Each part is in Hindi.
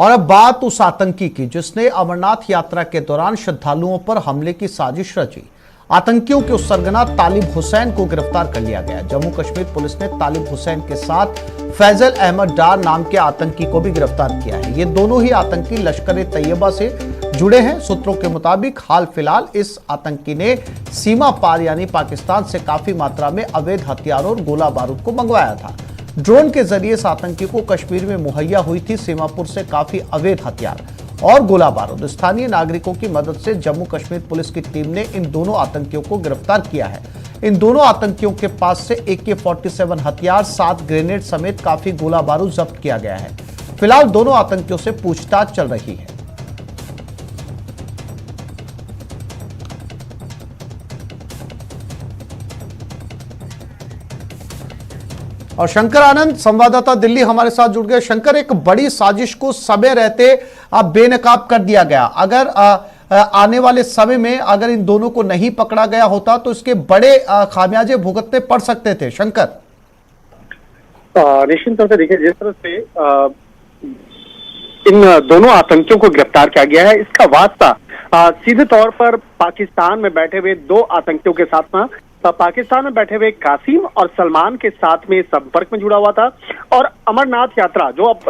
और अब बात उस आतंकी की जिसने अमरनाथ यात्रा के दौरान श्रद्धालुओं पर हमले की साजिश रची। आतंकियों के उस सरगना तालिब हुसैन को गिरफ्तार कर लिया गया। जम्मू कश्मीर पुलिस ने तालिब हुसैन के साथ फैजल अहमद डार नाम के आतंकी को भी गिरफ्तार किया है। ये दोनों ही आतंकी लश्कर तैयबा से जुड़े हैं। सूत्रों के मुताबिक हाल फिलहाल इस आतंकी ने सीमा पार यानी पाकिस्तान से काफी मात्रा में अवैध हथियारों और गोला बारूद को मंगवाया था। ड्रोन के जरिए इस आतंकी को कश्मीर में मुहैया हुई थी सीमापुर से काफी अवैध हथियार और गोला बारूद। स्थानीय नागरिकों की मदद से जम्मू कश्मीर पुलिस की टीम ने इन दोनों आतंकियों को गिरफ्तार किया है। इन दोनों आतंकियों के पास से AK-47 हथियार, 7 ग्रेनेड समेत काफी गोला बारूद जब्त किया गया है। फिलहाल दोनों आतंकियों से पूछताछ चल रही है। और शंकर आनंद संवाददाता दिल्ली हमारे साथ जुड़ गए। शंकर, एक बड़ी साजिश को समय रहते बेनकाब कर दिया गया। अगर आने वाले समय में अगर इन दोनों को नहीं पकड़ा गया होता तो इसके बड़े खामियाजे भुगतने पड़ सकते थे। शंकर, निश्चित तौर से देखिए, जिस तरह से इन दोनों आतंकियों को गिरफ्तार किया गया है, इसका वास्ता सीधे तौर पर पाकिस्तान में बैठे हुए 2 आतंकियों के साथ में पाकिस्तान में बैठे हुए कासिम और सलमान के साथ में संपर्क में जुड़ा हुआ था। और अमरनाथ यात्रा जो अब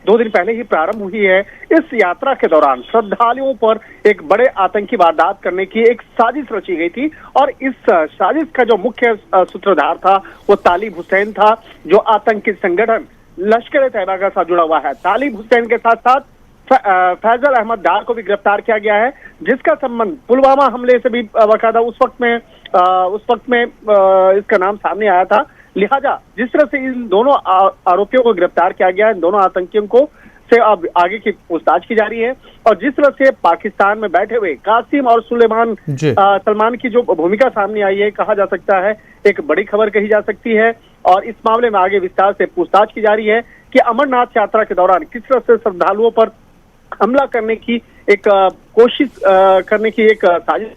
2 दिन पहले ही प्रारंभ हुई है, इस यात्रा के दौरान श्रद्धालुओं पर एक बड़े आतंकी वारदात करने की एक साजिश रची गई थी। और इस साजिश का जो मुख्य सूत्रधार था वो तालिब हुसैन था, जो आतंकी संगठन लश्कर तैयबा के साथ जुड़ा हुआ है। तालिब हुसैन के साथ साथ फैजल अहमद डार को भी गिरफ्तार किया गया है, जिसका संबंध पुलवामा हमले से भी बाकायदा उस वक्त में इसका नाम सामने आया था। लिहाजा जिस तरह से इन दोनों आरोपियों को गिरफ्तार किया गया है, इन दोनों आतंकियों को से अब आगे की पूछताछ की जा रही है। और जिस तरह से पाकिस्तान में बैठे हुए कासिम और सलमान की जो भूमिका सामने आई है, कहा जा सकता है एक बड़ी खबर कही जा सकती है। और इस मामले में आगे विस्तार से पूछताछ की जा रही है कि अमरनाथ यात्रा के दौरान किस तरह से श्रद्धालुओं पर हमला करने की एक कोशिश करने की एक साजिश,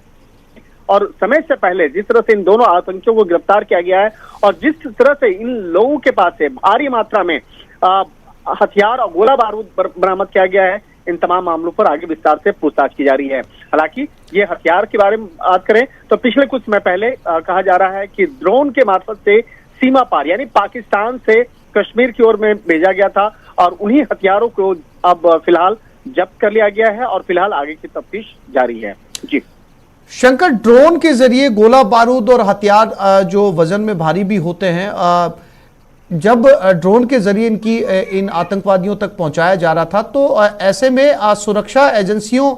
और समय से पहले जिस तरह से इन दोनों आतंकियों को गिरफ्तार किया गया है और जिस तरह से इन लोगों के पास से भारी मात्रा में हथियार और गोला बारूद बरामद किया गया है, इन तमाम मामलों पर आगे विस्तार से पूछताछ की जा रही है। हालांकि ये हथियार के बारे में बात करें तो पिछले कुछ समय पहले कहा जा रहा है कि ड्रोन के मार्फत से सीमा पार यानी पाकिस्तान से कश्मीर की ओर में भेजा गया था और उन्हीं हथियारों को अब फिलहाल जब्त कर लिया गया है और फिलहाल आगे की तफ्तीश जारी है। जी शंकर, ड्रोन के जरिए गोला बारूद और हथियार जो वजन में भारी भी होते हैं, जब ड्रोन के जरिए इन आतंकवादियों तक पहुंचाया जा रहा था तो ऐसे में सुरक्षा एजेंसियों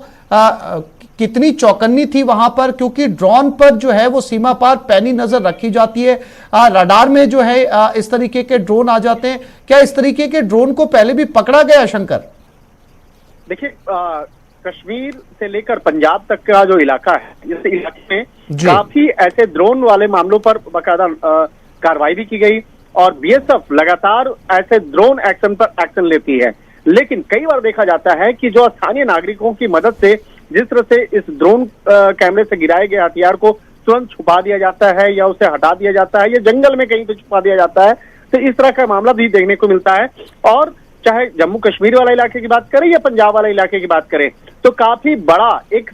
कितनी चौकन्नी थी वहां पर, क्योंकि ड्रोन पर जो है वो सीमा पार पैनी नजर रखी जाती है। रडार में जो है इस तरीके के ड्रोन आ जाते हैं। क्या इस तरीके के ड्रोन को पहले भी पकड़ा गया? शंकर, देखिए, कश्मीर से लेकर पंजाब तक का जो इलाका है, इस इलाके में काफी ऐसे ड्रोन वाले मामलों पर बाकायदा कार्रवाई भी की गई और BSF लगातार ऐसे ड्रोन एक्शन पर एक्शन लेती है। लेकिन कई बार देखा जाता है कि जो स्थानीय नागरिकों की मदद से जिस तरह से इस ड्रोन कैमरे से गिराए गए हथियार को तुरंत छुपा दिया जाता है या उसे हटा दिया जाता है या जंगल में कहीं पे छुपा दिया जाता है, तो इस तरह का मामला भी देखने को मिलता है। और चाहे जम्मू कश्मीर वाला इलाके की बात करें या पंजाब वाला इलाके की बात करें, तो काफी बड़ा एक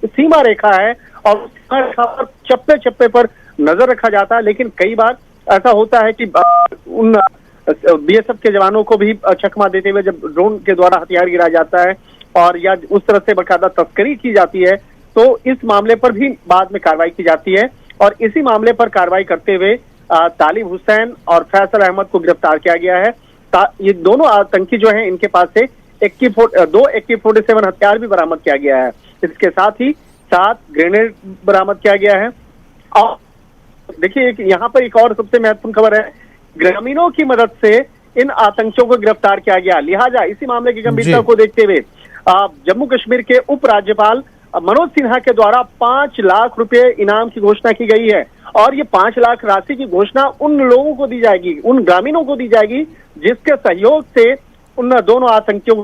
सीमा रेखा है और सीमा रेखा पर चप्पे चप्पे पर नजर रखा जाता है। लेकिन कई बार ऐसा होता है कि उन BSF के जवानों को भी चकमा देते हुए जब ड्रोन के द्वारा हथियार गिराया जाता है और या उस तरह से बाकायदा तस्करी की जाती है, तो इस मामले पर भी बाद में कार्रवाई की जाती है। और इसी मामले पर कार्रवाई करते हुए तालिब हुसैन और फैसल अहमद को गिरफ्तार किया गया है। ये दोनों आतंकी जो हैं, इनके पास से 2 AK-47 हथियार भी बरामद किया गया है। इसके साथ ही 7 ग्रेनेड बरामद किया गया है। और देखिए, यहाँ पर एक और सबसे महत्वपूर्ण खबर है, ग्रामीणों की मदद से इन आतंकियों को गिरफ्तार किया गया। लिहाजा इसी मामले की गंभीरता को देखते हुए जम्मू कश्मीर के उपराज्यपाल मनोज सिन्हा के द्वारा 5 लाख रुपए इनाम की घोषणा की गई है। और ये 5 लाख राशि की घोषणा उन लोगों को दी जाएगी, उन ग्रामीणों को दी जाएगी जिसके सहयोग से उन दोनों आतंकियों को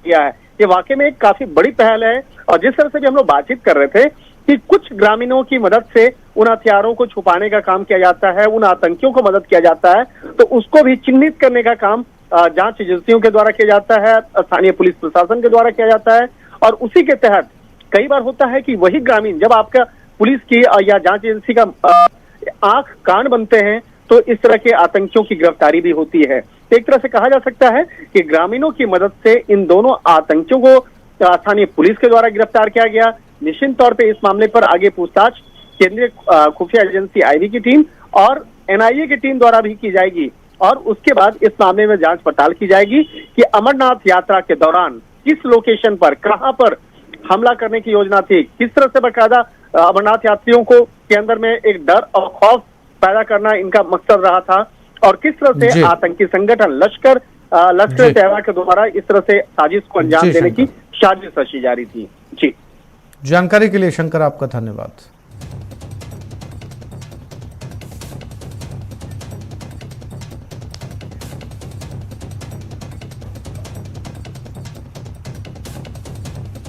किया है। ये वाकई में एक काफी बड़ी पहल है। और जिस तरह से भी हम लोग बातचीत कर रहे थे कि कुछ ग्रामीणों की मदद से उन हथियारों को छुपाने का काम किया जाता है, उन आतंकियों को मदद किया जाता है, तो उसको भी चिन्हित करने का काम जांच एजेंसियों के द्वारा किया जाता है, स्थानीय पुलिस प्रशासन के द्वारा किया जाता है। और उसी के तहत कई बार होता है कि वही ग्रामीण, जब आपका पुलिस की या जांच एजेंसी का आंख कान बनते हैं, तो इस तरह के आतंकियों की गिरफ्तारी भी होती है। तो एक तरह से कहा जा सकता है कि ग्रामीणों की मदद से इन दोनों आतंकियों को स्थानीय पुलिस के द्वारा गिरफ्तार किया गया। निश्चित तौर पे इस मामले पर आगे पूछताछ केंद्रीय खुफिया एजेंसी आईबी की टीम और एनआईए की टीम द्वारा भी की जाएगी, और उसके बाद इस मामले में जांच पड़ताल की जाएगी कि अमरनाथ यात्रा के दौरान किस लोकेशन पर, कहां पर हमला करने की योजना थी, किस तरह से बाकायदा अमरनाथ यात्रियों को के अंदर में एक डर और खौफ पैदा करना इनका मकसद रहा था, और किस तरह से आतंकी संगठन लश्कर तैयबा के द्वारा इस तरह से साजिश को अंजाम देने की साजिश रची जा रही थी। जी, जानकारी के लिए शंकर आपका धन्यवाद।